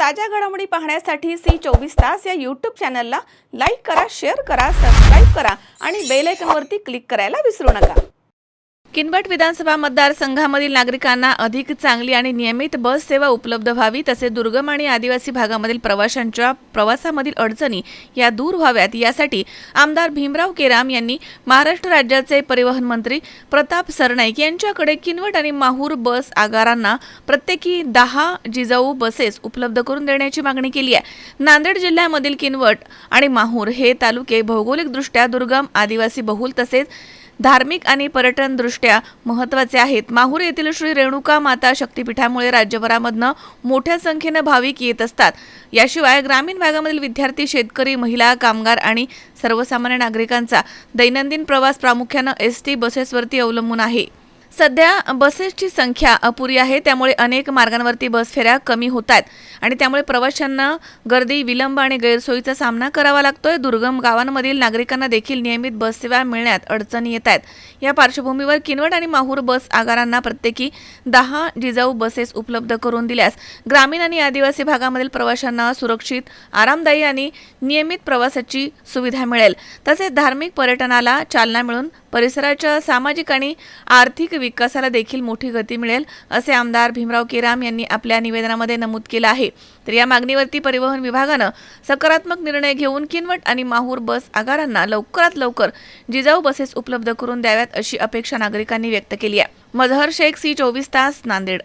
ताज्या घडामोडी पाहण्यासाठी C24 या यूट्यूब चॅनलला लाईक करा, शेअर करा, सबस्क्राईब करा आणि बेल आयकॉनवरती क्लिक करायला विसरू नका। किनवट विधानसभा मतदारसंघामधील नागरिकांना अधिक चांगली आणि नियमित बस सेवा उपलब्ध व्हावी, तसे दुर्गम आणि आदिवासी भागामधील प्रवाशांच्या प्रवासामधील अडचणी या दूर व्हाव्यात यासाठी आमदार भीमराव केराम यांनी महाराष्ट्र राज्याचे परिवहन मंत्री प्रताप सरनाईक यांच्याकडे किनवट आणि माहूर बस आगारांना प्रत्येकी 10 जिजाऊ बसेस उपलब्ध करून देण्याची मागणी केली आहे। नांदेड जिल्ह्यामधील किनवट आणि माहूर हे तालुके भौगोलिकदृष्ट्या दुर्गम, आदिवासी बहुल तसेच धार्मिक आणि पर्यटन दृष्ट्या महत्त्वाचे आहेत। माहूर येथील श्री रेणुका माता शक्तीपीठामुळे राज्यभरामधनं मोठ्या संख्येने भाविक येत असतात। याशिवाय ग्रामीण भागामधील विद्यार्थी, शेतकरी, महिला, कामगार आणि सर्वसामान्य नागरिकांचा दैनंदिन प्रवास प्रामुख्याने ST बसेसवरती अवलंबून आहे। सध्या बसेसची संख्या अपुरी आहे, त्यामुळे अनेक मार्गांवरती बस फेऱ्या कमी होत आहेत आणि त्यामुळे प्रवाशांना गर्दी, विलंब आणि गैरसोयीचा सामना करावा लागतोय। दुर्गम गावांमधील नागरिकांना देखील नियमित बस सेवा मिळण्यात अडचणी येत आहेत। या पार्श्वभूमीवर किनवट आणि माहूर बस आगारांना प्रत्येकी 10 जिजाऊ बसेस उपलब्ध करून दिल्यास ग्रामीण आणि आदिवासी भागामधील प्रवाशांना सुरक्षित, आरामदायी आणि नियमित प्रवासाची सुविधा मिळेल। तसेच धार्मिक पर्यटनाला चालना मिळून परिसराच्या सामाजिक आणि आर्थिक विकासाला देखील मोठी गती मिळेल, असे आमदार भीमराव केराम यांनी आपल्या निवेदनामध्ये नमूद केलं आहे। तर या मागणीवरती परिवहन विभागानं सकारात्मक निर्णय घेऊन किनवट आणि माहूर बस आगारांना लवकरात लवकर जिजाऊ बसेस उपलब्ध करून द्याव्यात, अशी अपेक्षा नागरिकांनी व्यक्त केली आहे। मजहर शेख, C24 तास, नांदेड।